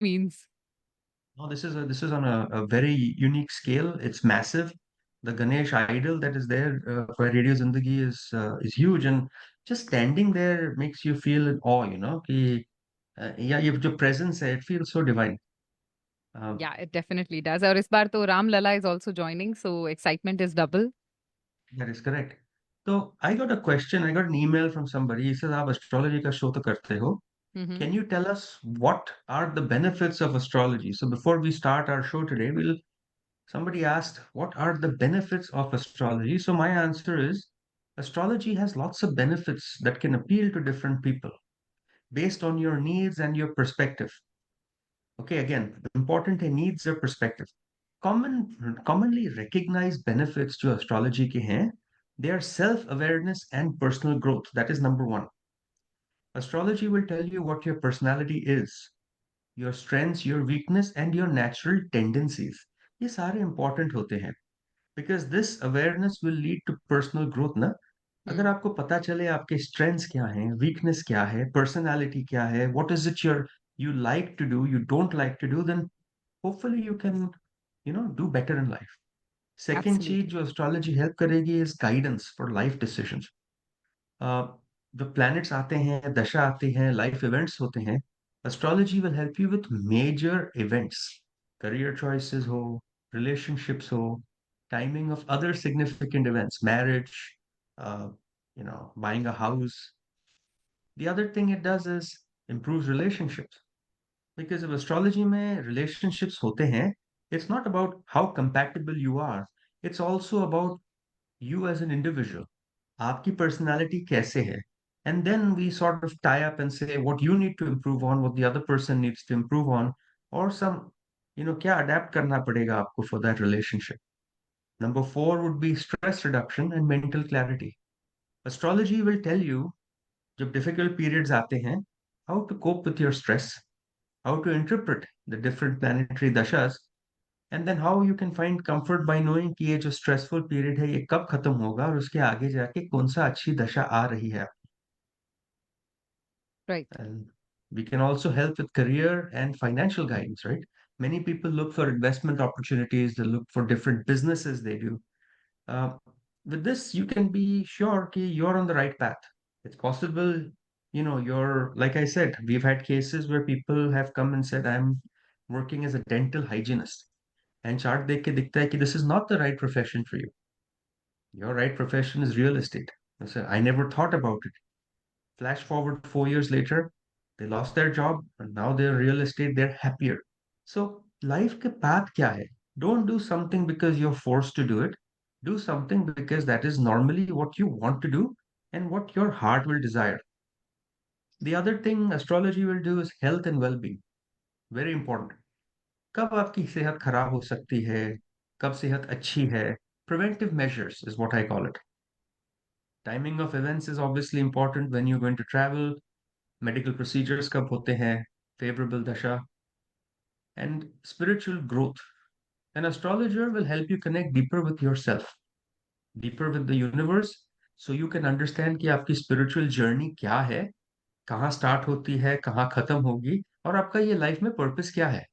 means. No, this is on a very unique scale. It's massive. The Ganesh idol that is there for Radio Zindagi is huge, and just standing there makes you feel in awe. कि yeah, your presence है, it feels so divine. Um, Yeah, it definitely does. और इस बार तो Ram Lala is also joining, so excitement is double. that is correct. So I got a question. I got an email from somebody. He says, "आप astrology का show तो करते हो. Mm-hmm. Can you tell us what are the benefits of astrology?" So before we start our show today, somebody asked, what are the benefits of astrology? So my answer is astrology has lots of benefits that can appeal to different people based on your needs and your perspective. Okay, again, the important needs or perspective. Commonly recognized benefits to astrology ke hain, they are self-awareness and personal growth. That is number one. Astrology will tell you what your personality is, your strengths, your weakness, and your natural tendencies. ये सारे important होते हैं. Because this awareness will lead to personal growth ना. अगर Hmm. आपको पता चले आपके strengths क्या हैं, weakness क्या है, personality क्या है, what is it you like to do, you don't like to do, then hopefully you can do better in life. Second चीज Absolutely. जो astrology help करेगी is guidance for life decisions. uh, the planets आते हैं, दशा आते हैं, life events होते हैं. Astrology will help you with major events, career choices हो, relationships हो, timing of other significant events, marriage, uh, buying a house. The other thing it does is improves relationships. Because if astrology में relationships होते हैं, it's not about how compatible you are. It's also about you as an individual. आपकी personality कैसे है? And then we sort of tie up and say what you need to improve on, what the other person needs to improve on, or क्या adapt करना पड़ेगा आपको for that relationship. Number four would be stress reduction and mental clarity. Astrology will tell you जब difficult periods आते हैं, how to cope with your stress, how to interpret the different planetary dashas, and then how you can find comfort by knowing कि ये जो stressful period है ये कब खत्म होगा और उसके आगे जाके कौन सा अच्छी दशा आ रही है. Right. And we can also help with career and financial guidance, right? Many people look for investment opportunities, they look for different businesses they do. Uh, with this, you can be sure that you're on the right path. It's possible, you're, like I said, we've had cases where people have come and said, I'm working as a dental hygienist. And chart देख के दिखता है कि this is not the right profession for you. Your right profession is real estate. I said, I never thought about it. Flash forward 4 years later, they lost their job and now they're real estate, they're happier. So life के path क्या है? Don't do something because you're forced to do it. Do something because that is normally what you want to do and what your heart will desire. The other thing astrology will do is health and well-being. Very important. कब आपकी सेहत खराब हो सकती है, कब सेहत अच्छी है? Preventive measures is what I call it. Timing of events is obviously important when you're going to travel. Medical procedures कब होते हैं, favorable dasha, and spiritual growth. An astrologer will help you connect deeper with yourself, deeper with the universe, so you can understand कि आपकी spiritual journey क्या है, कहाँ start होती है, कहाँ खत्म होगी, और आपका ये life में purpose क्या है.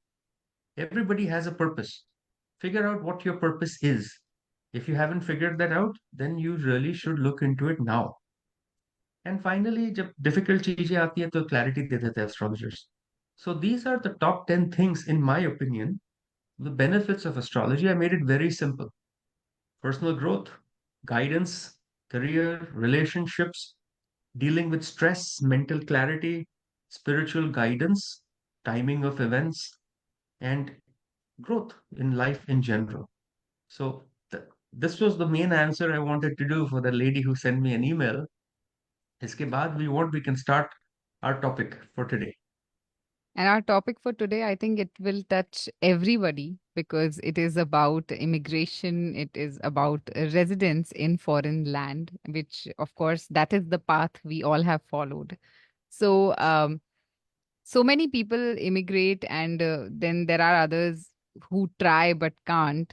Everybody has a purpose. Figure out what your purpose is. If you haven't figured that out, then you really should look into it now. And finally, जब difficult चीजें आती हैं तो clarity दे देते हैं astrologers. So these are the top 10 things, in my opinion, the benefits of astrology. I made it very simple. Personal growth, guidance, career, relationships, dealing with stress, mental clarity, spiritual guidance, timing of events, and growth in life in general. So this was the main answer I wanted to do for the lady who sent me an email. इसके बाद we can start our topic for today. And our topic for today, I think it will touch everybody because it is about immigration. It is about residence in foreign land, which, of course, that is the path we all have followed. So, so many people immigrate, and then there are others who try but can't,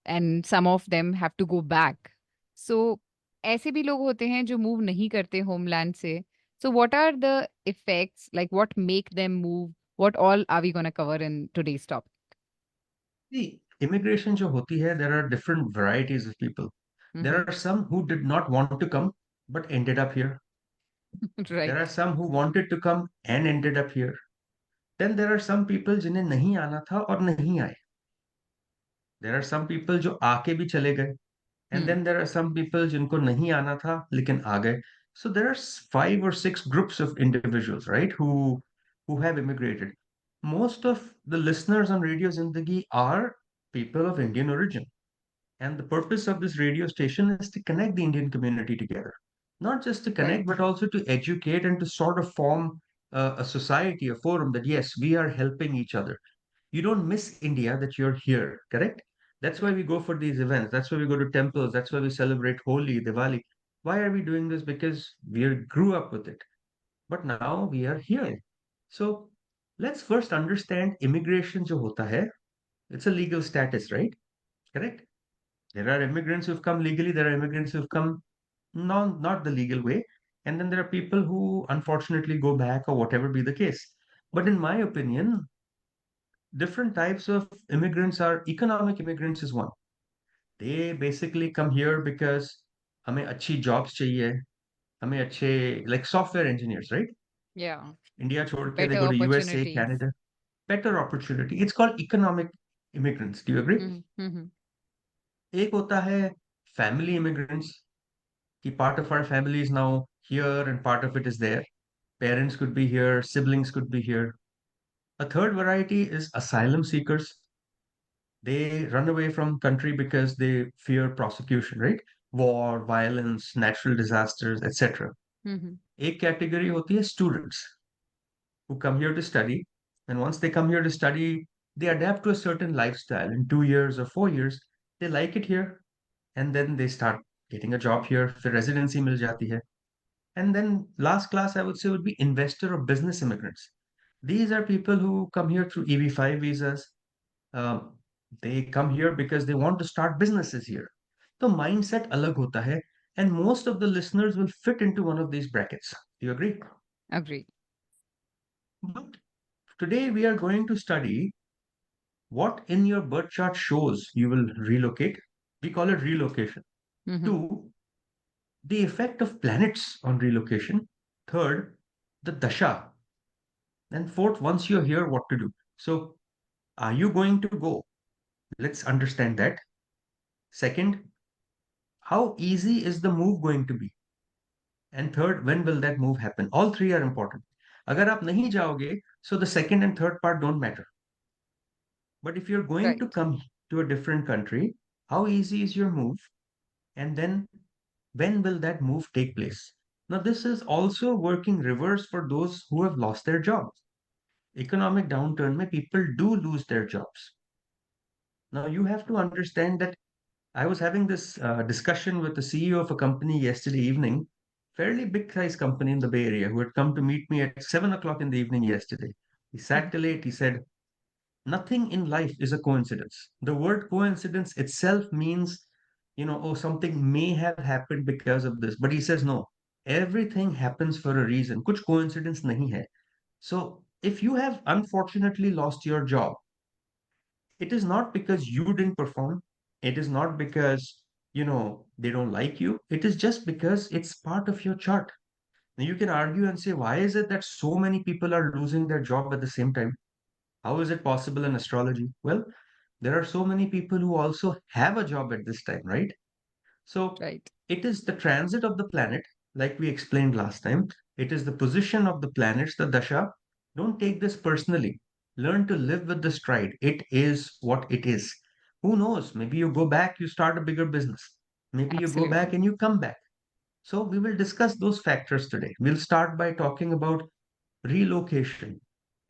and some of them have to go back. So, ऐसे भी लोग होते हैं जो move नहीं करते homeland से. So, what are the effects? Like, what make them move? what all are we going to cover in today's topic? See, immigration जो होती है, there are different varieties of people. There Hmm. are some who did not want to come but ended up here. There are Right. some who wanted to come and ended up here. Then there are some people जिन्हें नहीं आना था और नहीं आए. There are some people जो आके भी चले गए. And Hmm. then there are some people जिनको नहीं आना था लेकिन आ गए. So there are 5 or 6 groups of individuals, right, who have immigrated. Most of the listeners on Radio Zindagi are people of Indian origin. And the purpose of this radio station is to connect the Indian community together. Not just to connect, Right. but also to educate and to sort of form a society, a forum that, yes, we are helping each other. You don't miss India that you're here, correct? That's why we go for these events. That's why we go to temples. That's why we celebrate Holi, Diwali. Why are we doing this? Because we grew up with it. But now we are here. So let's first understand immigration jo hota hai. It's a legal status, right? Correct? There are immigrants who've come legally, there are immigrants who've come not the legal way, and then there are people who unfortunately go back or whatever be the case. But in my opinion, different types of immigrants are economic immigrants is one. They basically come here because हमें अच्छी jobs चाहिए, हमें अच्छे like software engineers, right? Yeah. India छोड़ के they Better go to USA, opportunities. Canada, better opportunity. It's called economic immigrants. Do you agree? Mm-hmm. एक होता है family immigrants, कि part of our family is now here and part of it is there. Parents could be here, siblings could be here. A third variety is asylum seekers. They run away from country because they fear prosecution, right? War, violence, natural disasters, etc. Mm-hmm. एक category होती है students who come here to study. And once they come here to study, they adapt to a certain lifestyle. In 2 years or 4 years, they like it here. And then they start getting a job here. फिर residency मिल जाती है. And then last class, I would say, would be investor or business immigrants. These are people who come here through EB-5 visas. Um, they come here because they want to start businesses here. The mindset alag hota hai, and most of the listeners will fit into one of these brackets. Do you agree? Agree. But today we are going to study what in your birth chart shows you will relocate. We call it relocation. Mm-hmm. Two, the effect of planets on relocation. Third, the dasha. And fourth, once you're here, what to do. So, are you going to go? Let's understand that. Second, how easy is the move going to be? And third, when will that move happen? All three are important. अगर आप नहीं जाओगे, so the second and third part don't matter. But if you're going to Right. come to a different country, how easy is your move? And then when will that move take place? Now, this is also working reverse for those who have lost their jobs. Economic downturn, mein people do lose their jobs. Now, you have to understand that I was having this discussion with the CEO of a company yesterday evening, fairly big size company in the Bay Area, who had come to meet me at 7 o'clock in the evening yesterday. He sat till 8. He said, nothing in life is a coincidence. The word coincidence itself means, oh, something may have happened because of this. But he says, no, everything happens for a reason. Kuch coincidence nahi hai. So if you have unfortunately lost your job, it is not because you didn't perform. It is not because, they don't like you. It is just because it's part of your chart. Now you can argue and say, why is it that so many people are losing their job at the same time? How is it possible in astrology? Well, there are so many people who also have a job at this time, right? So Right. it is the transit of the planet, like we explained last time. It is the position of the planets, the dasha. Don't take this personally. Learn to live with the stride. It is what it is. Who knows? Maybe you go back, you start a bigger business. Maybe you go back Absolutely. and you come back. So we will discuss those factors today. We'll start by talking about relocation.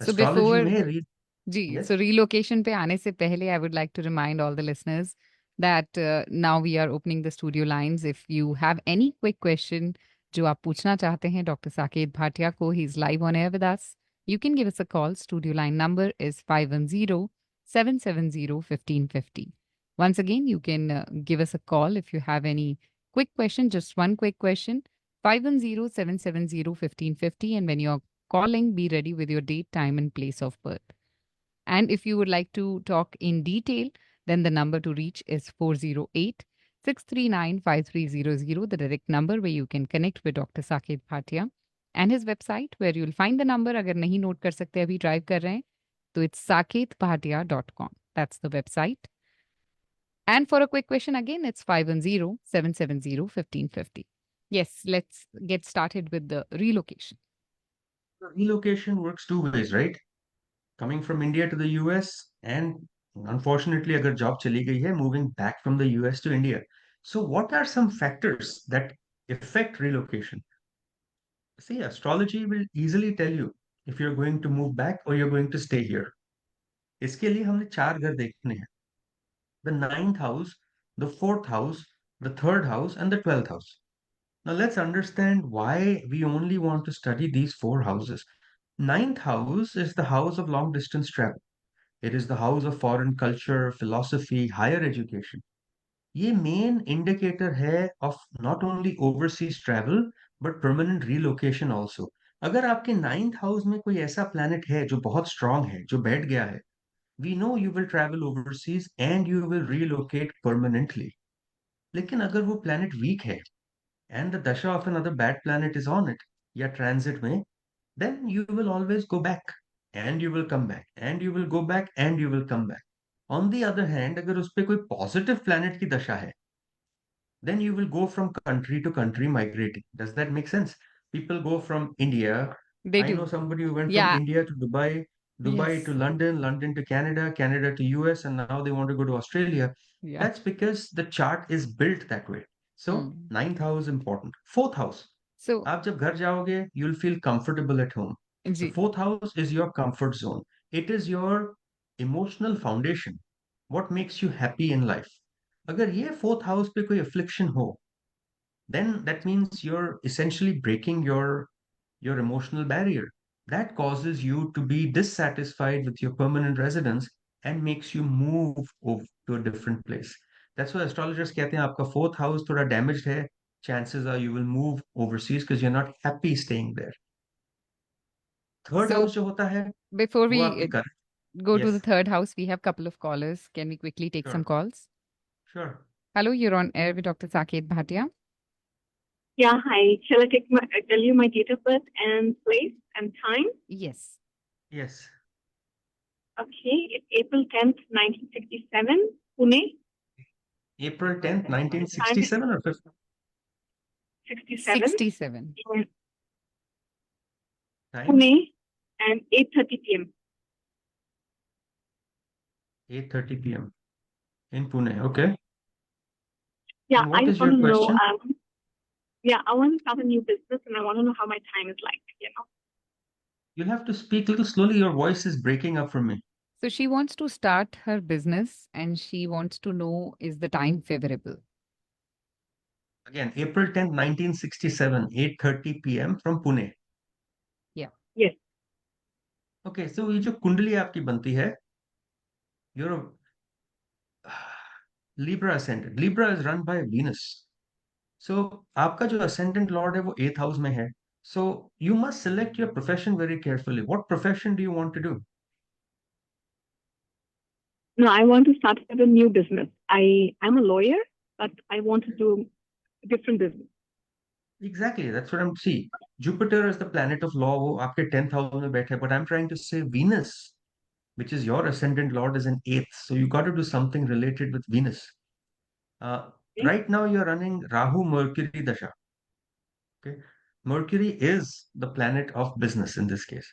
So Astrology before may read. Ji, Yes. so relocation पे आने से पहले I would like to remind all the listeners that now we are opening the studio lines. If you have any quick question जो आप पूछना चाहते हैं doctor Saket Bhatia को, he is live on air with us. You can give us a call. Studio line number is 510-770-1550. Once again, you can give us a call if you have any quick question, just one quick question, 510-770-1550. And when you're calling, be ready with your date, time, and place of birth. And if you would like to talk in detail, then the number to reach is 408 639 5300, the direct number where you can connect with Dr. Saket Bhatia, and his website where you'll find the number. अगर नहीं note कर सकते अभी drive कर रहे हैं तो it's saketbhatia.com. That's the website. And for a quick question again, it's 510-770-1550. Yes, let's get started with the relocation. Relocation works two ways, right? Coming from India to the US, and unfortunately, अगर job चली गई है, moving back from the US to India. So, what are some factors that affect relocation? See, astrology will easily tell you if you're going to move back or you're going to stay here. इसके लिए हमने चार घर देखने हैं. The ninth house, the fourth house, the third house, and the 12th house. Now let's understand why we only want to study these four houses. Ninth house is the house of long distance travel. It is the house of foreign culture, philosophy, higher education. ये main indicator है of not only overseas travel but permanent relocation also. अगर आपके ninth house में कोई ऐसा planet है जो बहुत स्ट्रांग है, जो बैठ गया है, we know you will travel overseas and you will relocate permanently. लेकिन अगर वो प्लैनेट वीक है and the dasha of another bad planet is on it, या transit में, then you will always go back and you will come back and you will go back and you will come back. On the other hand, अगर उस पे कोई positive planet की दशा है, then you will go from country to country migrating. Does that make sense? People go from India. They I know do. somebody who went from Yeah. India to Dubai, Dubai to Yes. London, London to Canada, Canada to US, and now they want to go to Australia. Yeah. That's because the chart is built that way. So, Hmm. ninth house is important. Fourth house. So, आप जब घर जाओगे, you'll feel comfortable at home. The ji. fourth house is your comfort zone. It is your emotional foundation. What makes you happy in life? अगर ये fourth house पे कोई affliction हो, then that means you're essentially breaking your emotional barrier. That causes you to be dissatisfied with your permanent residence and makes you move over to a different place. That's why astrologers कहते हैं आपका fourth house थोड़ा damaged है. Chances are you will move overseas because you're not happy staying there. Third So, house जो होता है before वो we आपकी कर. go to the Yes, third house, we have a couple of callers. Can we quickly take some sure, calls? sure. Hello, you're on air with Dr. Saket Bhatia. Yeah, hi. Shall I tell you my date of birth and place and time? Yes. Yes. Okay, it's April 10th, 1967, Pune. April 10th, Time is 1967 or 50? 67, 67. in Time? Pune, and 8:30 p.m. 8:30 p.m. in Pune. Okay. Yeah, And I what just is want your to know. question? I want to start a new business, and I want to know how my time is like. You'll have to speak a little slowly. Your voice is breaking up for me. So, she wants to start her business and she wants to know is the time favorable? Again, April 10th, 1967, 8:30 p.m. from Pune. Yeah. Yes. Okay, so ये जो कुंडली आपकी बनती है, you're a Libra ascendant. Libra is run by Venus. So आपका जो ascendant lord है वो 8th house में है. So you must select your profession very carefully. What profession do you want to do? No, I want to start a new business. I'm a lawyer, but I want to do a different business. Exactly, that's what I'm see. Jupiter is the planet of law, वो आपके 10th house में बैठे है, but I'm trying to say Venus, which is your ascendant lord, is in 8th. So you got to do something related with Venus. Okay? Right now you're running Rahu Mercury Dasha. Okay. Mercury is the planet of business in this case.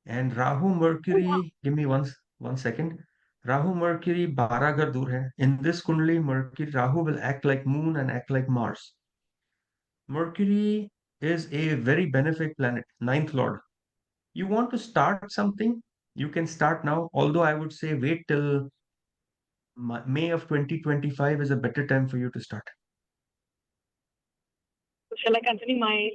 And Rahu Oh, wow. Mercury, give me one second. Rahu Mercury 12 घर दूर है. In this Kundali, Mercury, Rahu will act like moon and act like Mars. Mercury is a very benefic planet, ninth lord. You want to start something, you can start now. Although I would say wait till May of 2025 is a better time for you to start. So shall I continue my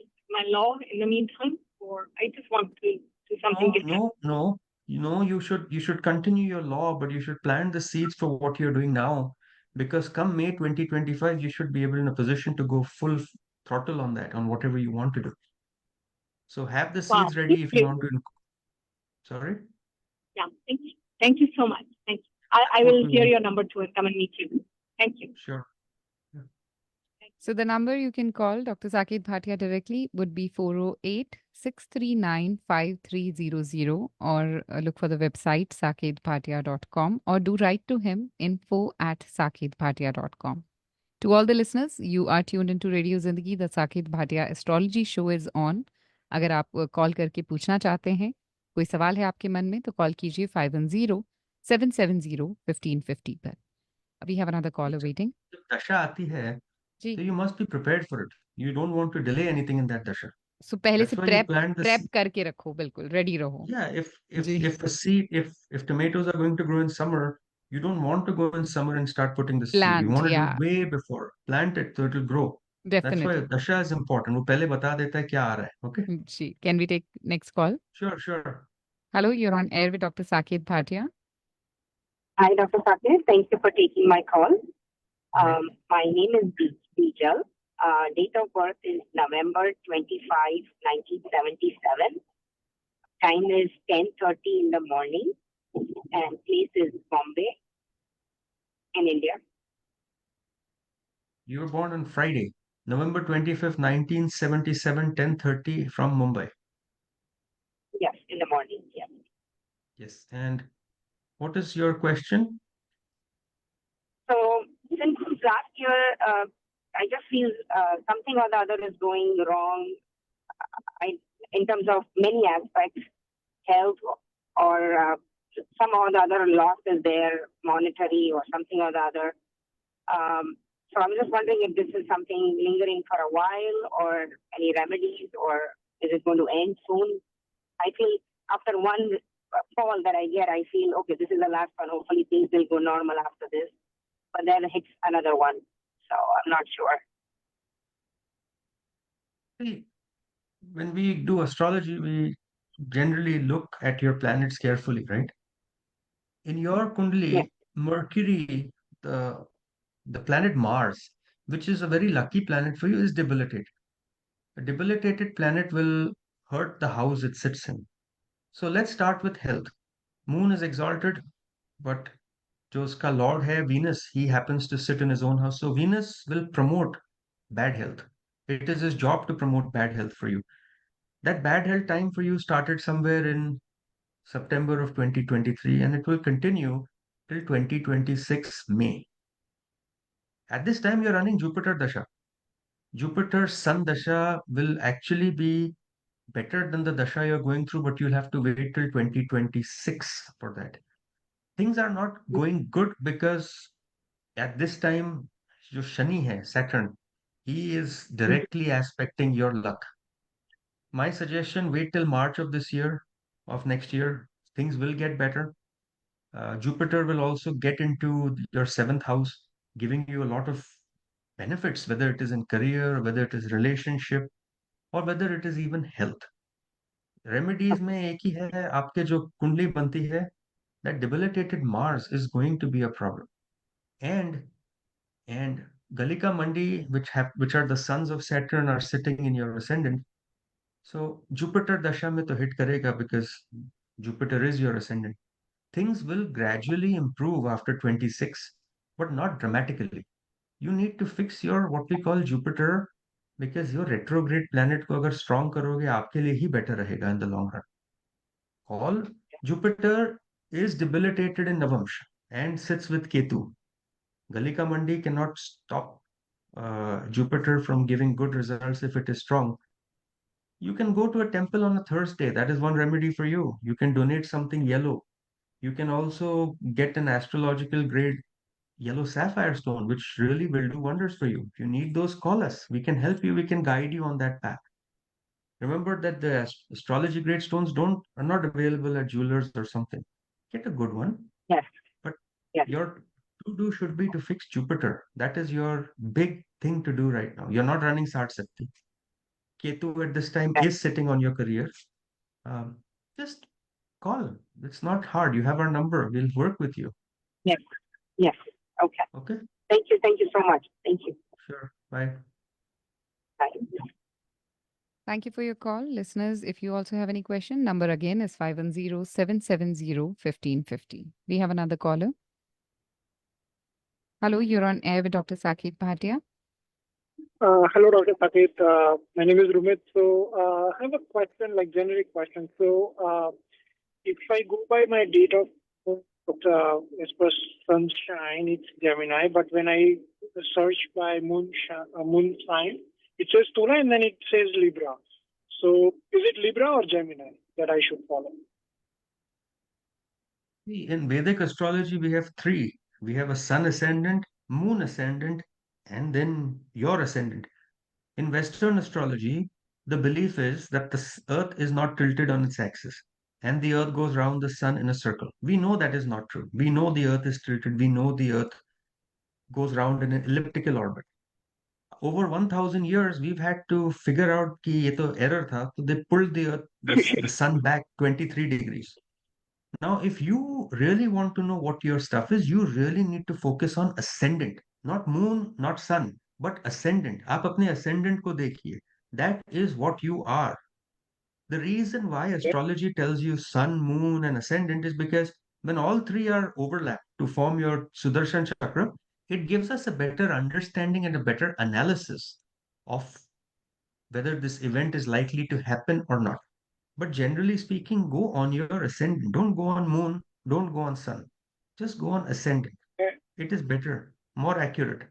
law in the meantime, or I just want to do something No, different? no, no. You should continue your law, but you should plant the seeds for what you're doing now. Because come May 2025, you should be able in a position to go full throttle on that, on whatever you want to do. So have the Wow. seeds ready if you want to. Sorry? Yeah. Thank you so much. Thank you. I What will we hear want. your number too and come and meet you. Thank you. Sure. Yeah. So the number you can call Dr. Saket Bhatia directly would be 408-639-5300, or look for the website saketbhatia.com, or do write to him info@saketbhatia.com. To all the listeners, you are tuned into Radio Zindagi. The Saket Bhatia Astrology Show is on. अगर आप call करके पूछना चाहते हैं, कोई सवाल है आपके मन में, तो कॉल कीजिए 510-770-1550 पर. We have another call awaiting. जब दशा आती है, जी. so you must be prepared for it. You don't want to delay anything in that dasha. So पहले से That's why you prep plant the prep seed. करके रखो, बिल्कुल रेडी रहो. Yeah, if ji. if a seed if tomatoes are going to grow in summer, you don't want to go in summer and start putting the seed. You Plant, want to do yeah, it way before. Plant it so it will grow. That's why definitely. dasha is important. वो पहले बता देता है क्या आ रहा है. Okay? Ji. Can we take next call? Sure. Hello, you're on air with Dr. Saket Bhatia. Hi, Dr. Saket. Thank you for taking my call. Right. My name is Bijal. Date of birth is November 25, 1977. Time is 10:30 in the morning, and place is Bombay in India. You were born on Friday, November 25th, 1977, 10:30 from Mumbai. Yes, in the morning. Yes. Yes. And what is your question? So since last year, I just feel something or the other is going wrong. In terms of many aspects, health or some or the other loss is there, monetary or something or the other. So I'm just wondering if this is something lingering for a while, or any remedies, or is it going to end soon? I feel after one fall that I get, I feel, okay, this is the last one. Hopefully things will go normal after this. But then hits another one. So I'm not sure. See, when we do astrology, we generally look at your planets carefully, right? In your Yes. Kundali, Mercury, the planet Mars, which is a very lucky planet for you, is debilitated. A debilitated planet will hurt the house it sits in. So let's start with health. Moon is exalted, but जो उसका lord है Venus, he happens to sit in his own house. So Venus will promote bad health. It is his job to promote bad health for you. That bad health time for you started somewhere in September of 2023, and it will continue till 2026 May. At this time, you're running Jupiter Dasha. Jupiter Sun Dasha will actually be better than the Dasha you're going through, but you'll have to wait till 2026 for that. Things are not going good because at this time, जो Shani hai, Saturn, he is directly aspecting your luck. My suggestion, wait till March of this year, of next year. Things will get better. Jupiter will also get into your seventh house, giving you a lot of benefits, whether it is in career, whether it is relationship, or whether it is even health. Remedies में एक ही है, आपके जो कुंडली बनती है, that debilitated Mars is going to be a problem. And Galika Mandi, which are the sons of Saturn, are sitting in your ascendant. So Jupiter Dasha में तो hit करेगा because Jupiter is your ascendant. Things will gradually improve after 26, but not dramatically. You need to fix your what we call Jupiter because your retrograde planet को अगर strong करोगे आपके लिए ही better रहेगा in the long run. All Jupiter is debilitated in Navamsha and sits with Ketu. Galika Mandi cannot stop Jupiter from giving good results if it is strong. You can go to a temple on a Thursday. That is one remedy for you. You can donate something yellow. You can also get an astrological grade yellow sapphire stone, which really will do wonders for you. If you need those, call us. We can help you. We can guide you on that path. Remember that the astrology grade stones don't are not available at jewelers or something. Get a good one. Yes. But Yes. your to do should be to fix Jupiter. That is your big thing to do right now. You're not running Sat Sakti. Ketu at this time Yes. is sitting on your career. Um, just call. It's not hard. You have our number. We'll work with you. Yes. Yes. Okay. Okay? Thank you. Thank you so much. Thank you. Sure. Bye. Bye. Thank you for your call. Listeners, if you also have any question, number again is 510-770-1550. We have another caller. Hello, you're on air with Dr. Saket Bhatia. Hello, Dr. Saket. My name is Rumit. So I have a question, like generic question. So if I go by my date of birth, as per sunshine, it's Gemini. But when I search by moon sign, it says Tula and then it says Libra. So is it Libra or Gemini that I should follow? See, in Vedic astrology, we have three. We have a sun ascendant, moon ascendant, and then your ascendant. In Western astrology, the belief is that the Earth is not tilted on its axis and the Earth goes around the sun in a circle. We know that is not true. We know the Earth is tilted. We know the Earth goes round in an elliptical orbit. Over 1000 years, we've had to figure out कि ये तो error था, so they pulled the Earth, the sun back 23 degrees. Now, if you really want to know what your stuff is, you really need to focus on ascendant, not moon, not sun, but ascendant. आप अपने ascendant को देखिए. That is what you are. The reason why astrology tells you sun, moon, and ascendant is because when all three are overlapped to form your Sudarshan chakra, it gives us a better understanding and a better analysis of whether this event is likely to happen or not. But generally speaking, go on your ascendant. Don't go on moon. Don't go on sun. Just go on ascendant. It is better, more accurate.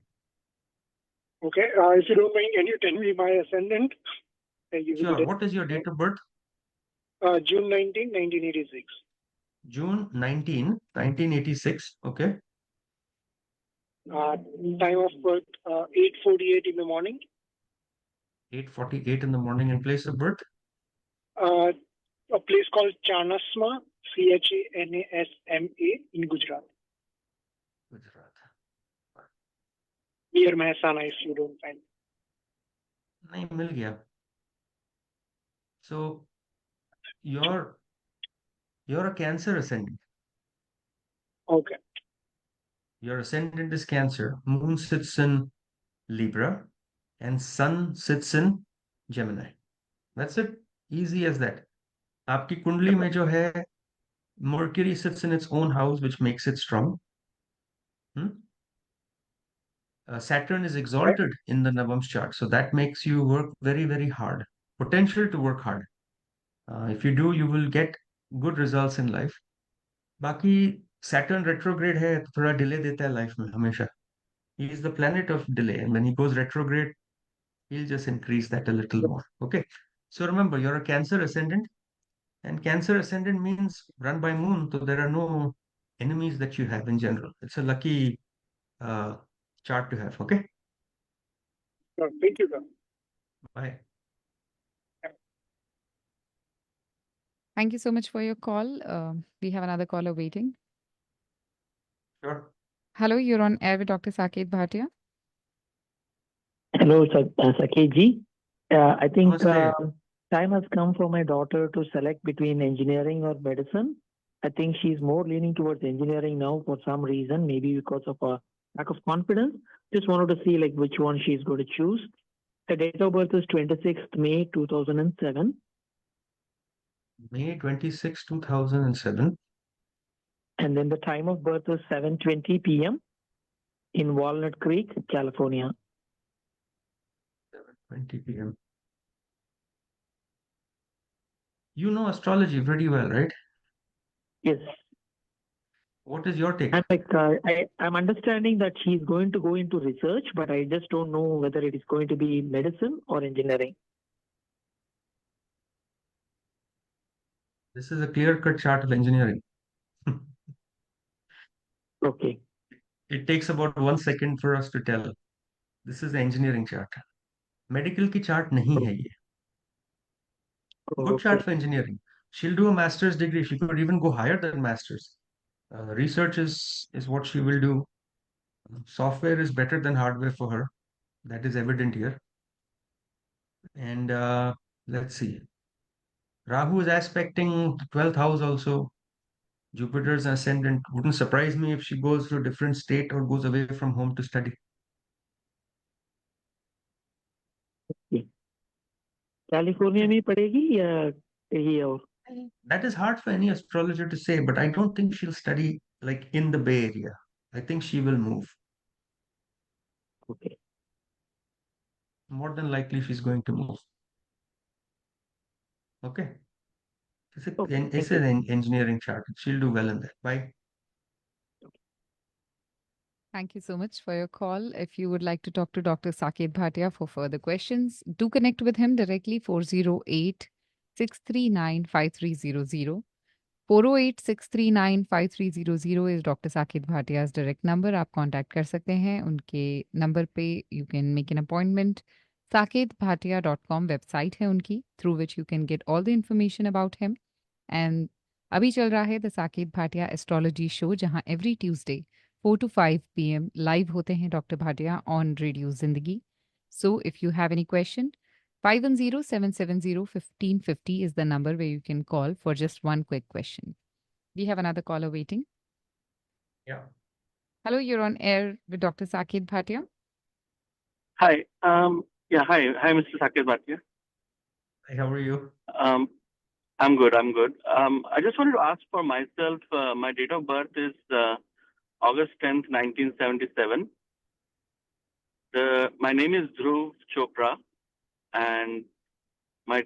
Okay. If you don't mind, can you tell me my ascendant? Sure. What is your date of birth? June 19, 1986. June 19, 1986. Okay. Time of birth, 8:48 in the morning. 8:48 in the morning. And place of birth? A place called Chanasma, Chanasma in Gujarat. Gujarat. Near Mehsana, if you don't find. नहीं मिल गया. So you're a Cancer ascendant. Okay. Your ascendant is Cancer. Moon sits in Libra, and Sun sits in Gemini. That's it. Easy as that. आपकी कुंडली में जो है, Mercury sits in its own house, which makes it strong. Saturn is exalted in the Navam's chart, so that makes you work very, very hard. Potential to work hard. If you do, you will get good results in life. बाकी Saturn retrograde है तो थोड़ा delay देता है life में हमेशा. He is the planet of delay, and when he goes retrograde, he'll just increase that a little more. Okay. So remember, you're a Cancer ascendant, and Cancer ascendant means run by moon, so there are no enemies that you have in general. It's a lucky chart to have. Okay. Thank you, sir. Bye. Thank you so much for your call. We have another caller waiting. Sure. Hello, you're on air with Dr. Saket Bhatia. Hello, Saket ji. I think Namaste. time has come for my daughter to select between engineering or medicine. I think she's more leaning towards engineering now for some reason, maybe because of a lack of confidence. Just wanted to see like which one she's going to choose. Her date of birth is 26th May 2007. May 26, 2007. And then the time of birth is 7:20 p.m. in Walnut Creek, California. 7:20 p.m. You know astrology pretty well, right? Yes. What is your take? I'm like, I'm understanding that she's going to go into research, but I just don't know whether it is going to be medicine or engineering. This is a clear-cut chart of engineering. Okay. It takes about 1 second for us to tell. This is the engineering chart. Medical की chart नहीं है ये. Good chart for engineering. She'll do a master's degree. She could even go higher than master's. Research is what she will do. Software is better than hardware for her. That is evident here. And let's see. Rahu is aspecting the 12th house also. Jupiter's ascendant. Wouldn't surprise me if she goes to a different state or goes away from home to study. California में ही पढ़ेगी या कहीं और? That is hard for any astrologer to say, but I don't think she'll study like in the Bay Area. I think she will move. Okay. More than likely, she's going to move. Okay. Okay. It's Thank you. an engineering chart. She'll do well in that. Bye. Thank you so much for your call. If you would like to talk to Dr. Saket Bhatia for further questions, do connect with him directly 408 639 5300. 408 639 5300 is Dr. Saket Bhatia's direct number. आप contact कर सकते हैं उनके number पे. You can make an appointment. saketbhatia.com website है उनकी, through which you can get all the information about him. And अभी चल रहा है the Saket Bhatia astrology show, जहां every Tuesday 4 to 5 p.m. Live होते हैं doctor Bhatia on radio Zindagi. So if you have any question, 510-770-1550 is the number where you can call for just one quick question. We have another caller waiting. Yeah. Hello, you're on air with Dr. Saket Bhatia. Hi. Hi, Mr. Saket Bhatia. Hi, how are you? I'm good. I just wanted to ask for myself. My date of birth is August 10th, 1977. My name is Dhruv Chopra, and my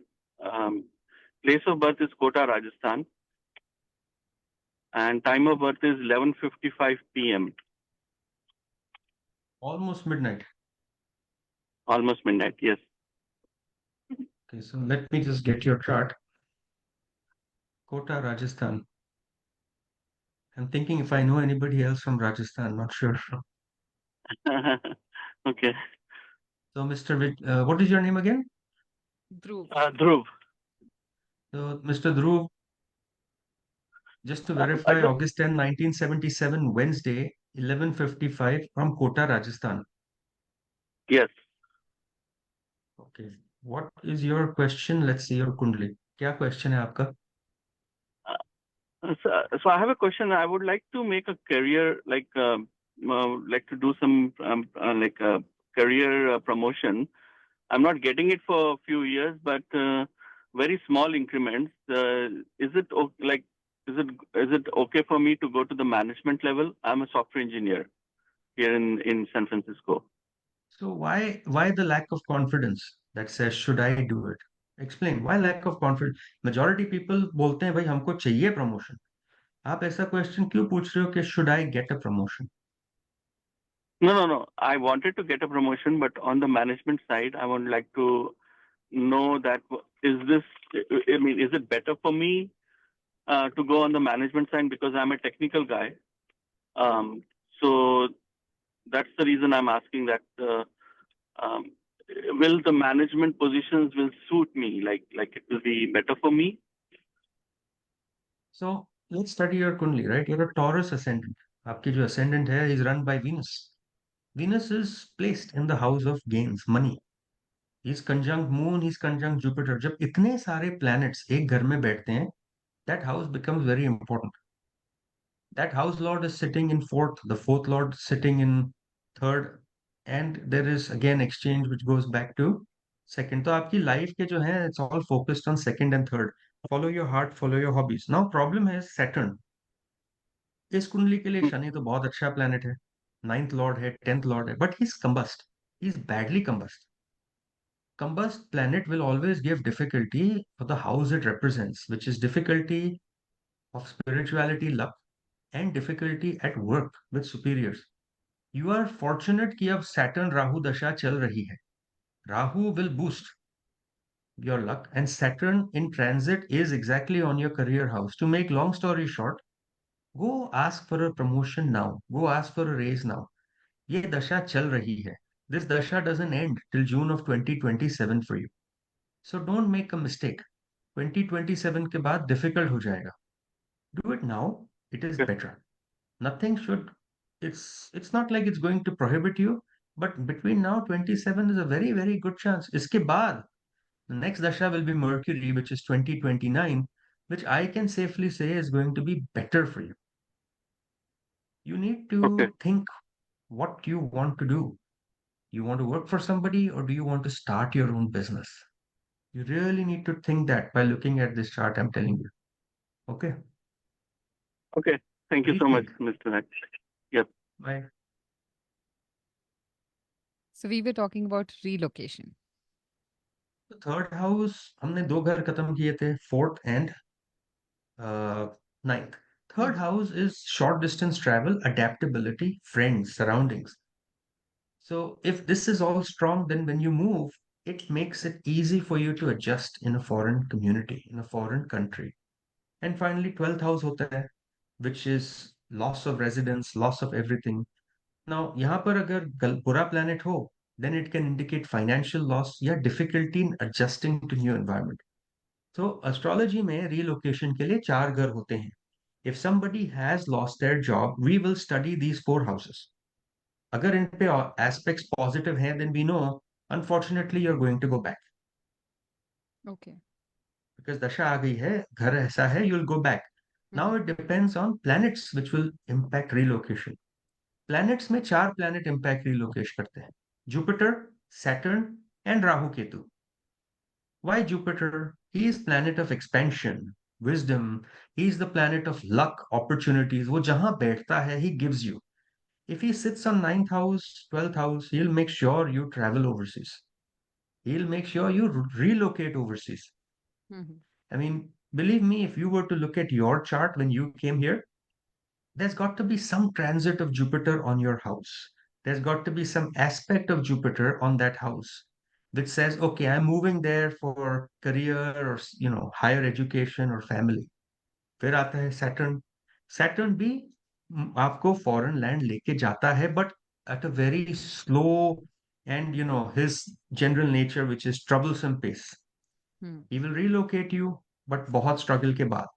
place of birth is Kota, Rajasthan, and time of birth is 11:55 p.m. Almost midnight. Almost midnight. Yes. Okay, so let me just get your chart. Kota, Rajasthan. I'm thinking if I know anybody else from Rajasthan, not sure. Okay. So, what is your name again? Dhruv. Dhruv. So, Mr. Dhruv, just to verify, August 10, 1977, Wednesday, 11:55 from Kota, Rajasthan. Yes. Okay. What is your question? Let's see your Kundali. क्या question है आपका? So I have a question. I would like to make a career, like to do some career promotion. I'm not getting it for a few years, but very small increments. Is it okay for me to go to the management level? I'm a software engineer here in San Francisco. So why the lack of confidence that says should I do it? Explain why lack of confidence. Majority people बोलते हैं भाई हमको चाहिए promotion. आप ऐसा question क्यों पूछ रहे हो कि should I get a promotion? No. I wanted to get a promotion, but on the management side, I would like to know that is it better for me to go on the management side because I'm a technical guy. So that's the reason I'm asking that. Will the management positions will suit me? Like it will be better for me? So let's study your Kundali, right? You're a Taurus ascendant. आपकी जो ascendant है is run by Venus. Venus is placed in the house of gains, money. He's conjunct Moon, he's conjunct Jupiter. जब इतने सारे planets एक घर में बैठते हैं, that house becomes very important. That house lord is sitting in fourth, the fourth lord sitting in third, and there is again exchange which goes back to second. तो आपकी life के जो है, it's all focused on second and third. Follow your heart, follow your hobbies. Now problem है Saturn. इस कुंडली के लिए शनि तो बहुत अच्छा planet है, ninth lord है, 10th lord है, but he's combust. He's badly combust. Combust planet will always give difficulty for the house it represents, which is difficulty of spirituality, luck, and difficulty at work with superiors. You are fortunate कि अब Saturn Rahu दशा चल रही है. Rahu will boost your luck, and Saturn in transit is exactly on your career house. To make long story short, go ask for a promotion now. Go ask for a raise now. ये दशा चल रही है. This dasha doesn't end till June of 2027 for you. So don't make a mistake. 2027 के बाद difficult हो जाएगा. Do it now. It is better. Nothing should. It's not like it's going to prohibit you, but between now 27 is a very very good chance. इसके बाद the next dasha will be Mercury, which is 2029, which I can safely say is going to be better for you. You need Okay. to think what you want to do. You want to work for somebody or do you want to start your own business? You really need to think that by looking at this chart, I'm telling you. Okay, Okay. Thank you so much, rethink. Mr. Nax. Yep. Bye. So we were talking about relocation. तो third house हमने दो घर खत्म किए थे, fourth and ninth. Third house is short distance travel, adaptability, friends, surroundings. So if this is all strong, then when you move, it makes it easy for you to adjust in a foreign community, in a foreign country. And finally, 12th house hota hai, which is loss of residence, loss of everything. Now, यहाँ पर अगर बुरा planet हो, then it can indicate financial loss या difficulty in adjusting to new environment. So astrology में relocation के लिए चार घर होते हैं. If somebody has lost their job, we will study these four houses. अगर इन पे aspects positive हैं, then we know, unfortunately, you're going to go back. Okay. Because dasha आ गई है, घर ऐसा है, you'll go back. Now it depends on planets which will impact relocation. Planets में चार planet impact relocation करते हैं. Jupiter, Saturn, and Rahu Ketu. Why Jupiter? He is planet of expansion, wisdom. He is the planet of luck, opportunities. वो जहां बैठता है, he gives you. If he sits on ninth house, 12th house, he'll make sure you travel overseas. He'll make sure you relocate overseas. I mean, believe me, if you were to look at your chart when you came here, there's got to be some transit of Jupiter on your house. There's got to be some aspect of Jupiter on that house which says, okay, I'm moving there for career or higher education or family. फिर आता है Saturn. Saturn भी आपको foreign land लेके जाता है, but at a very slow and his general nature, which is troublesome pace. He will relocate you, but बहुत struggle के बाद.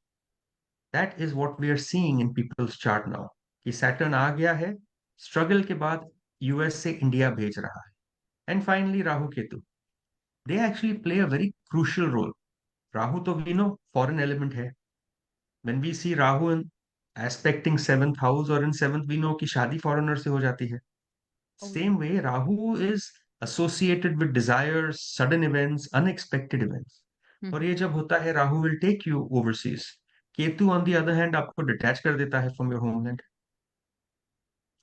That is what we are seeing in people's chart now. कि Saturn आ गया है, struggle के बाद US से India भेज रहा है. And finally, Rahu Ketu. They actually play a very crucial role. Rahu तो we know foreign element है. When we see Rahu in aspecting seventh house or in seventh, we know कि शादी foreigner से हो जाती है. Same way, Rahu is associated with desires, sudden events, unexpected events. और ये जब होता है, Rahu will take you overseas. Ketu on the other hand आपको detach कर देता है from your homeland.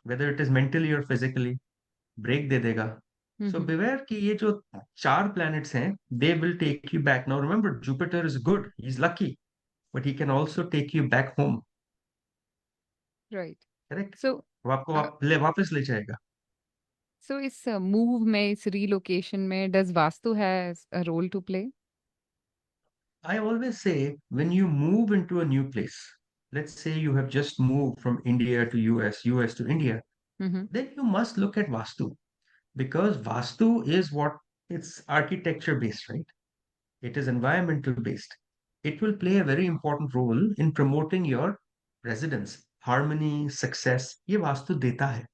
Whether it is mentally or physically, break दे देगा. So beware कि ये जो चार planets हैं, they will take you back. Now remember, Jupiter is good, he's lucky, but he can also take you back home. Right. Correct? So वो आपको वापस ले जाएगा. so इस move में, इस relocation में, does Vastu has a role to play? I always say when you move into a new place, let's say you have just moved from India to US, US to India, then you must look at Vastu because Vastu is what it's architecture based, right? It is environmental based. It will play a very important role in promoting your residence, harmony, success. ये वास्तु देता है.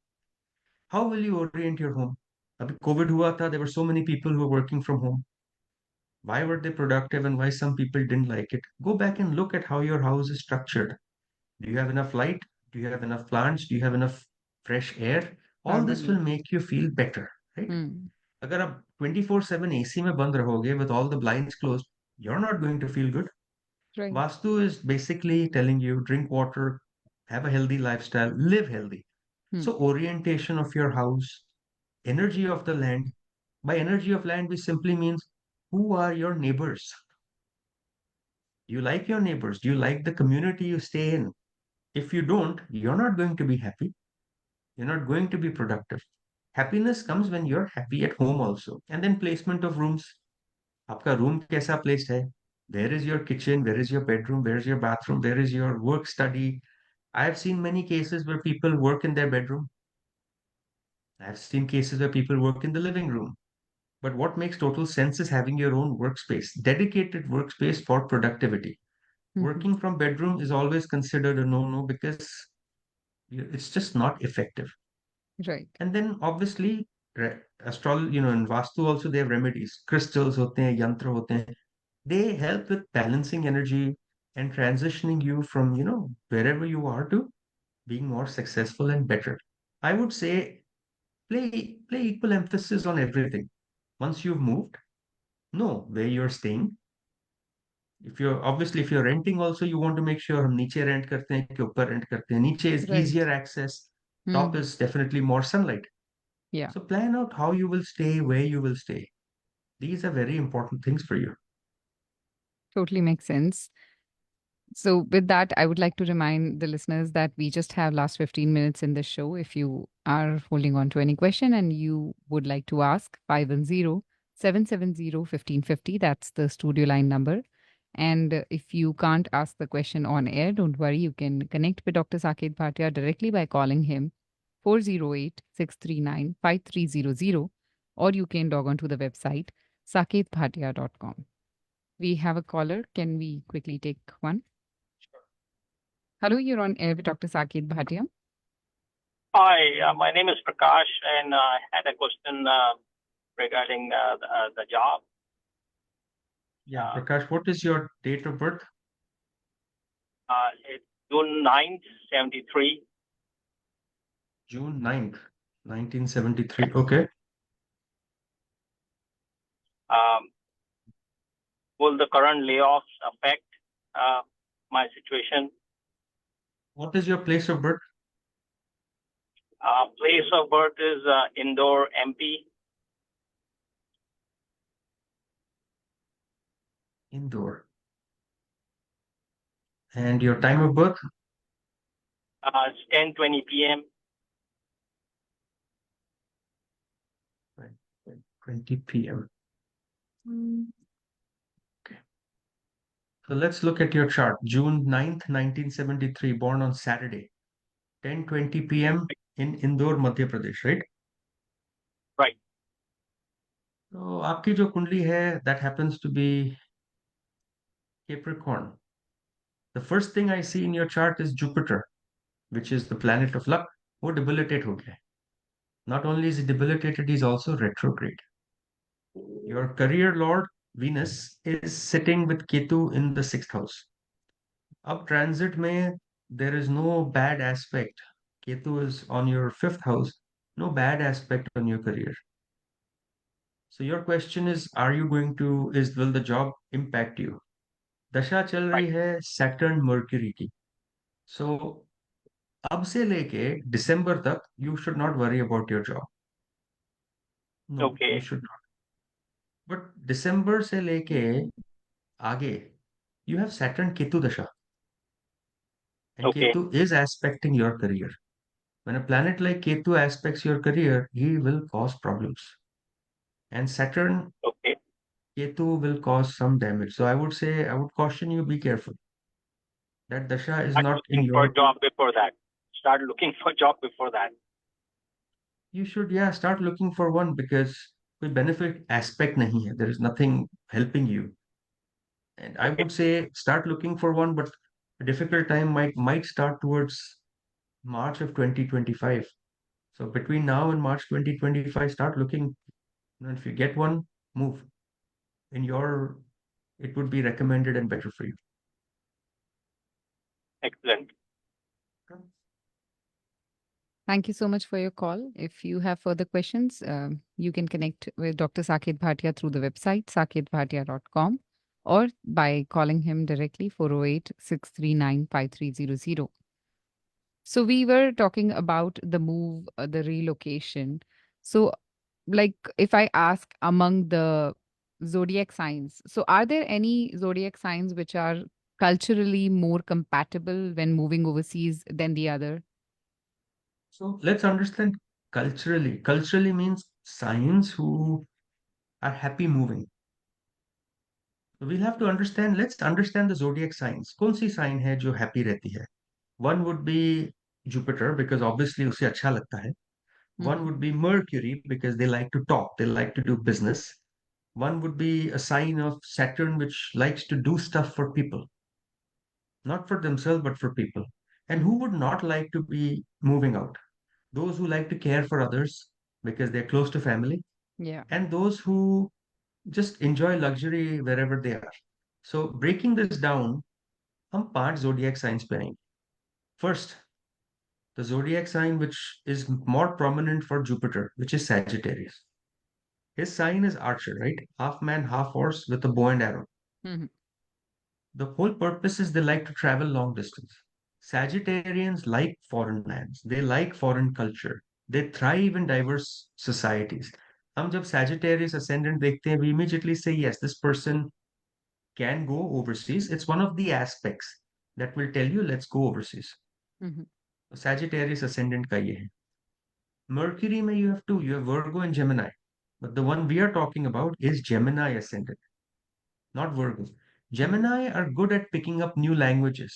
How will you orient your home? अभी COVID हुआ था, there were so many people who were working from home. Why were they productive and why some people didn't like it? Go back and look at how your house is structured. Do you have enough light? Do you have enough plants? Do you have enough fresh air? All this will make you feel better, right? अगर आप 24/7 AC में बंद रहोगे with all the blinds closed, you're not going to feel good. Right. Vastu is basically telling you drink water, have a healthy lifestyle, live healthy. So orientation of your house, energy of the land. By energy of land, we simply means who are your neighbors? Do you like your neighbors? Do you like the community you stay in? If you don't, you're not going to be happy. You're not going to be productive. Happiness comes when you're happy at home also. And then placement of rooms. आपका room कैसा placed है? Where is your kitchen? Where is your bedroom? Where is your bathroom? Where is your work study? I have seen many cases where people work in their bedroom. I've seen cases where people work in the living room. But what makes total sense is having your own workspace, dedicated workspace for productivity. Working from bedroom is always considered a no-no because it's just not effective. Right. And then obviously, astrology, in Vastu also they have remedies. Crystals hote hain, yantra hote hain. They help with balancing energy and transitioning you from, wherever you are to being more successful and better. I would say play equal emphasis on everything. Once you've moved, know where you're staying. If you're renting also, you want to make sure हम नीचे rent करते हैं कि ऊपर rent करते हैं. नीचे is Right. easier access. Top Hmm. is definitely more sunlight. Yeah, So plan out how you will stay, where you will stay. These are very important things for you. totally makes sense. So, with that, I would like to remind the listeners that we just have last 15 minutes in the show. If you are holding on to any question and you would like to ask, 510-770-1550, that's the studio line number. And if you can't ask the question on air, don't worry, you can connect with Dr. Saket Bhatia directly by calling him 408-639-5300, or you can log on to the website saketbhatia.com. We have a caller. Can we quickly take one? Hello, you're on air with Dr. Saket Bhatia. Hi, my name is Prakash, and I had a question regarding the job. Yeah, Prakash, what is your date of birth? It's June 9th, 73. June 9th, 1973. Okay. Will the current layoffs affect my situation? What is your place of birth? Place of birth is Indore, MP. Indore. And your time of birth? It's 10:20 p.m. 20 p.m. Okay. So let's look at your chart. June 9th, 1973, born on Saturday, 10:20 p.m. in Indore, Madhya Pradesh, right? Right. So आपकी जो कुंडली है, that happens to be Capricorn. The first thing I see in your chart is Jupiter, which is the planet of luck. वो debilitate हो गया है. Not only is he debilitated, he's also retrograde. Your career lord, Venus, is sitting with Ketu in the 6th house. Up transit में, there is no bad aspect. Ketu is on your 5th house, no bad aspect on your career. So your question is, will the job impact you? दशा चल रही Right. है Saturn Mercury की. So अब से लेके December तक, you should not worry about your job. No, Okay. you should not. But December से लेके आगे, you have Saturn Ketu dasha. And Okay. Ketu is aspecting your career. When a planet like Ketu aspects your career, he will cause problems. And Saturn, Okay. Ketu will cause some damage. So I would caution you, be careful. That dasha is I'm not in looking for a your. job before that. Start looking for a job before that. You should, yeah, start looking for one because कोई benefit aspect नहीं है. There is nothing helping you. And I Okay. would say start looking for one, but a difficult time might start towards March of 2025. So between now and March 2025, start looking. And if you get one, move. It would be recommended and better for you. Excellent. Thank you so much for your call. If you have further questions, you can connect with Dr. Saket Bhatia through the website, saketbhatia.com, or by calling him directly, 408-639-5300. So we were talking about the move, the relocation. So, like, if I ask among the zodiac signs, so are there any zodiac signs which are culturally more compatible when moving overseas than the other? So let's understand culturally. Culturally means signs who are happy moving. So we'll have to understand, let's understand the zodiac signs. कौन सी sign है जो happy रहती है? One would be Jupiter because obviously उसे अच्छा लगता है. One would be Mercury because they like to talk, they like to do business. One would be a sign of Saturn which likes to do stuff for people, not for themselves, but for people. And who would not like to be moving out? Those who like to care for others because they're close to family, Yeah. and those who just enjoy luxury wherever they are. So breaking this down, हम 5 zodiac signs पे आएंगे. First, the zodiac sign which is more prominent for Jupiter, which is Sagittarius. His sign is Archer, right? Half man, half horse with a bow and arrow. Mhm. The whole purpose is they like to travel long distance. Sagittarians like foreign lands. They like foreign culture. They thrive in diverse societies. हम जब Sagittarius ascendant देखते हैं, we immediately say, yes, this person can go overseas. It's one of the aspects that will tell you, let's go overseas. Mhm. Sagittarius ascendant का ये है. Mercury में you have two. You have Virgo and Gemini. But the one we are talking about is Gemini ascendant, not Virgo. Gemini are good at picking up new languages,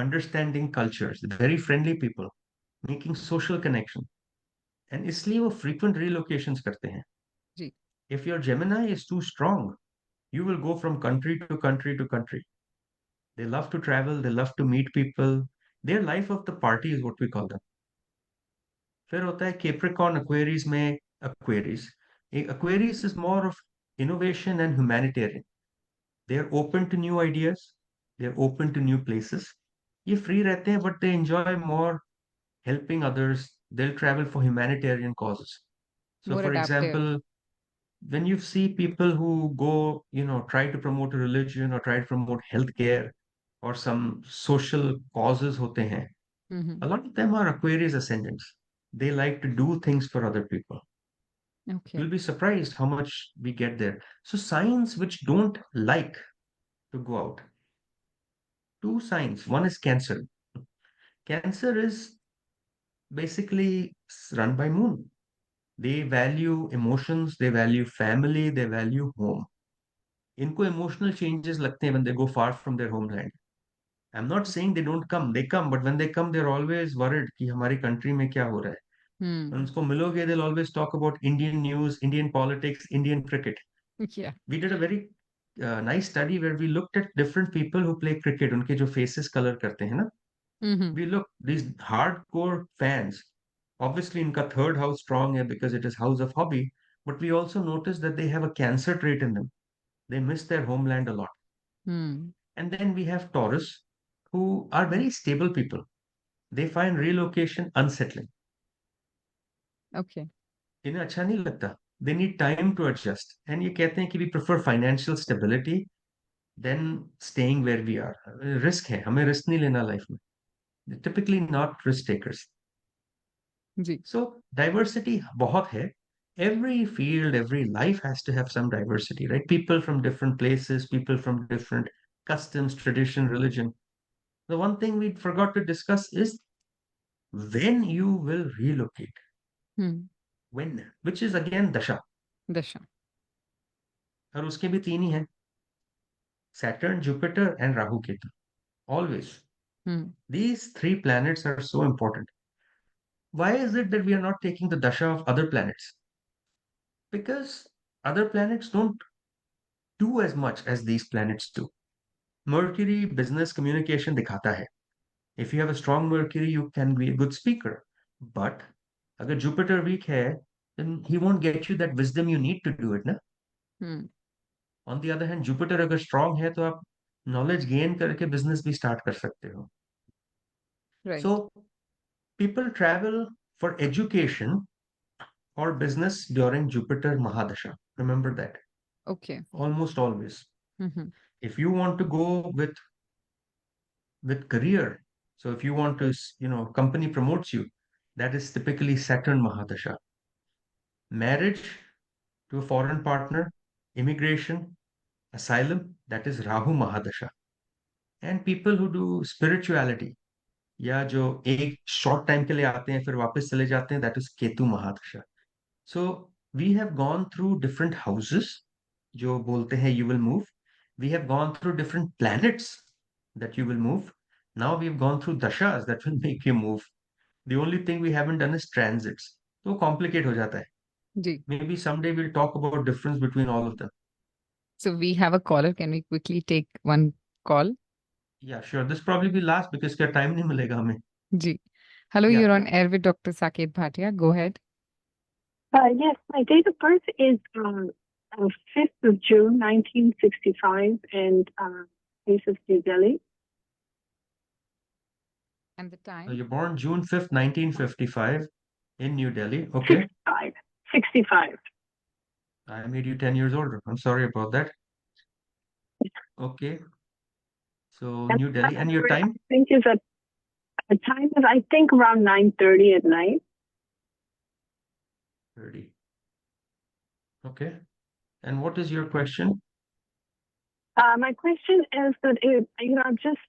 understanding cultures, very friendly people, making social connection. And इसलिए वो frequent relocations करते हैं. जी. If your Gemini is too strong, you will go from country to country to country. They love to travel, they love to meet people. Their life of the party is what we call them. फिर होता है Capricorn Aquarius में Aquarius. Aquarius is more of innovation and humanitarian. They are open to new ideas. They are open to new places. ये free रहते हैं, but they enjoy more helping others. They'll travel for humanitarian causes. So, More for adaptive. example, when you see people who go, try to promote a religion or try to promote healthcare or some social causes होते हैं, Mhm. a lot of them are Aquarius ascendants. They like to do things for other people. Okay. You'll be surprised how much we get there. So signs which don't like to go out. Two signs. One is Cancer. Cancer is basically run by moon. They value emotions, they value family, they value home. इनको emotional changes लगते हैं when they go far from their homeland. I'm not saying they don't come, they come, but when they come, they're always worried कि हमारी country में क्या हो रहा है. Hmm. उनको मिलोगे, they'll always talk about Indian news, Indian politics, Indian cricket. Yeah. We did a very nice study where we looked at different people who play cricket. उनके जो faces color करते हैं ना, Mhm. we look these hardcore fans. Obviously, इनका third house strong है because it is house of hobby. But we also noticed that they have a cancer trait in them. They miss their homeland a lot. Hmm. And then we have Taurus, who are very stable people. They find relocation unsettling. Okay. इन्हें अच्छा नहीं लगता. They need time to adjust. And ये कहते हैं कि we prefer financial stability than staying where we are. Risk है, हमें risk नहीं लेना life में. They're typically not risk takers. Ji. So diversity बहुत है. Every field, every life has to have some diversity, right? People from different places, people from different customs, tradition, religion. The one thing we forgot to discuss is when you will relocate. Hmm. When, which is again dasha. Dasha. और उसके भी तीन ही हैं. Saturn, Jupiter, and Rahu Ketu. Always. Hmm. These three planets are so important. Why is it that we are not taking the dasha of other planets? Because other planets don't do as much as these planets do. Mercury business communication दिखाता है. If you have a strong Mercury, you can be a good speaker. But अगर Jupiter weak है, then he won't get you that wisdom you need to do it, ना? Hmm. On the other hand, Jupiter अगर strong है, तो आप knowledge gain करके business भी start कर सकते हो. Right. So people travel for education or business during Jupiter Mahadasha. Remember that. Okay. Almost always. Mhm. If you want to go with career, so if you want to, company promotes you, that is typically Saturn Mahadasha. Marriage to a foreign partner, immigration, asylum, that is Rahu Mahadasha. And people who do spirituality, या जो एक short time के लिए आते हैं फिर वापस चले जाते हैं, that is Ketu Mahadasha. So we have gone through different houses, जो बोलते हैं you will move. We have gone through different planets that you will move. Now we've gone through dashas that will make you move. The only thing we haven't done is transits. तो complicate हो जाता है. जी. Maybe someday we'll talk about difference between all of them. So we have a caller. Can we quickly take one call? Yeah, sure. This probably be last because क्या time नहीं मिलेगा हमें. जी. Hello, Yeah. you're on air with Dr. Saket Bhatia. Go ahead. Yes, my date of birth is 5th of June, 1965, and place is New Delhi. And the So time? you're born June 5th, 1955 in New Delhi. Okay. 65. 65. I made you 10 years older. I'm sorry about that. Okay. So And New Delhi. And your I time? think is at the time is I think around 9:30 at night. 30. Okay. And what is your question? My question is that I've just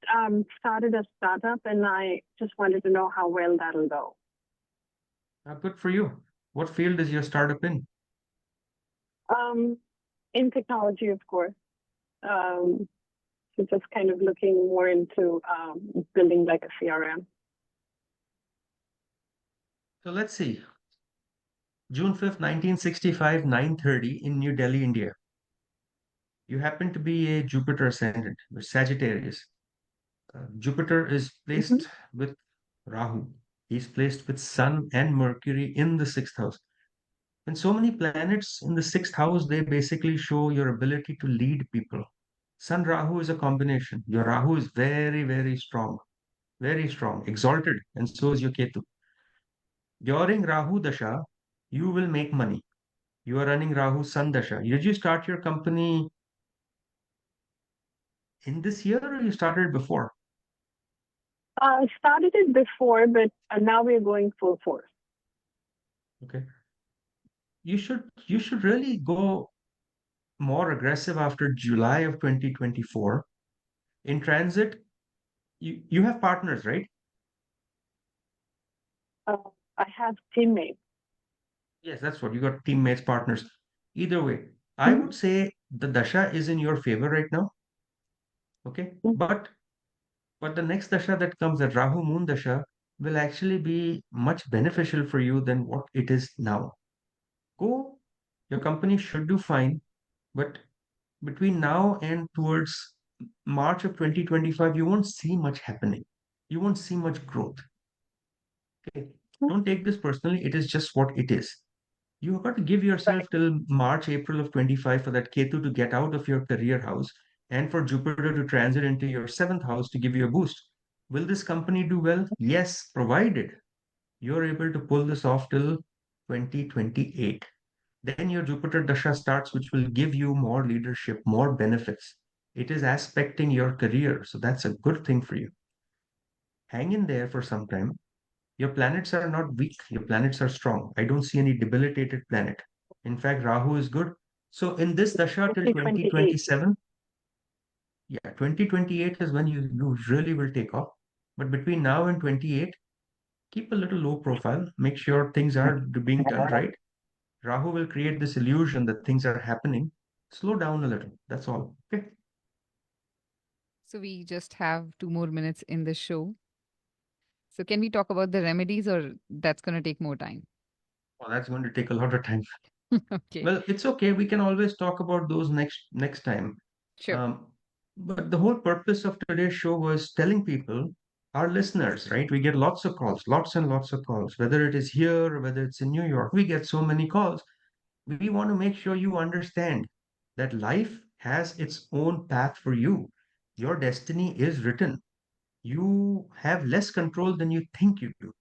started a startup, and I just wanted to know how well that'll go. Good for you. What field is your startup in? In technology, of course. So just kind of looking more into building like a CRM. So let's see. June 5th, 1965, 9:30 in New Delhi, India. You happen to be a Jupiter ascendant, Sagittarius. Jupiter is placed with Rahu. He's placed with Sun and Mercury in the sixth house. When so many planets in the sixth house, they basically show your ability to lead people. Sun Rahu is a combination. Your Rahu is very, very strong, exalted, and so is your Ketu. During Rahu Dasha, you will make money. You are running Rahu Sun Dasha. Did you start your company in this year or you started before? I started it before, but now we're going full force. Okay. You should really go more aggressive after July of 2024. In transit, you have partners, right? I have teammates. Yes, that's what you got teammates, partners. Either way, I would say the dasha is in your favor right now. Okay. But the next dasha that comes, the Rahu Moon dasha, will actually be much beneficial for you than what it is now. Go, your company should do fine, but between now and towards March of 2025, you won't see much happening. You won't see much growth. Okay. Don't take this personally. It is just what it is. You have got to give yourself till March, April of 25 for that Ketu to get out of your career house and for Jupiter to transit into your seventh house to give you a boost. Will this company do well? Yes, provided you're able to pull this off till 2028. Then your Jupiter Dasha starts, which will give you more leadership, more benefits. It is aspecting your career, so that's a good thing for you. Hang in there for some time. Your planets are not weak, your planets are strong. I don't see any debilitated planet. In fact, Rahu is good. So in this Dasha till 2027, yeah, 2028 is when you really will take off. But between now and 28, keep a little low profile. Make sure things are being done right. Rahu will create this illusion that things are happening. Slow down a little. That's all. Okay. So we just have 2 more minutes in the show. So can we talk about the remedies, or that's going to take more time? Well, that's going to take a lot of time. Okay. Well, it's okay. We can always talk about those next time. Sure. But the whole purpose of today's show was telling people, our listeners, right? We get lots of calls, lots and lots of calls, whether it is here or whether it's in New York. We get so many calls. We want to make sure you understand that life has its own path for you. Your destiny is written. You have less control than you think you do.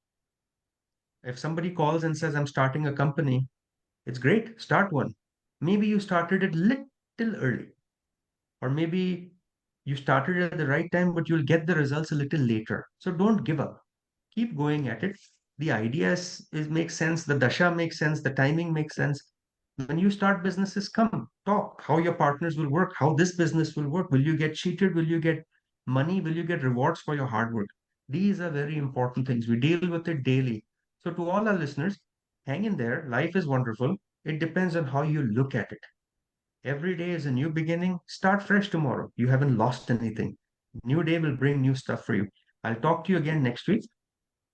If somebody calls and says, I'm starting a company, it's great, start one. Maybe you started it little early, or maybe you started at the right time, but you'll get the results a little later. So don't give up. Keep going at it. The idea is makes sense. The dasha makes sense. The timing makes sense. When you start businesses, come talk how your partners will work, how this business will work. Will you get cheated? Will you get money? Will you get rewards for your hard work? These are very important things. We deal with it daily. So to all our listeners, hang in there. Life is wonderful. It depends on how you look at it. Every day is a new beginning. Start fresh tomorrow. You haven't lost anything. New day will bring new stuff for you. I'll talk to you again next week.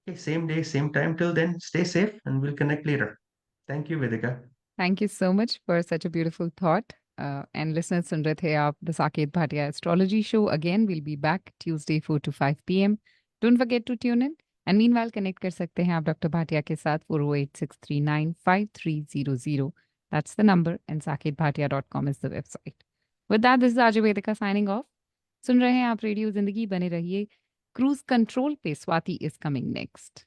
Okay, same day, same time. Till then, stay safe and we'll connect later. Thank you, Vedika. Thank you so much for such a beautiful thought. And listeners, सुन रहे थे आप the Saket Bhatia Astrology Show. Again, we'll be back Tuesday 4 to 5 p.m. Don't forget to tune in. And meanwhile, connect कर सकते हैं आप Dr. Bhatia के साथ 408-639-5300. That's the number, and saketbhatia.com is the website. With that, this is Ajay Vedika signing off. सुन रहे हैं आप radio जिंदगी, बने रहिए. Cruise control पे Swati is coming next.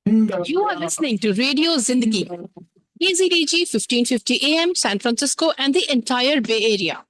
You are listening to Radio Zindagi. KZDG 1550 AM, San Francisco, and the entire Bay Area.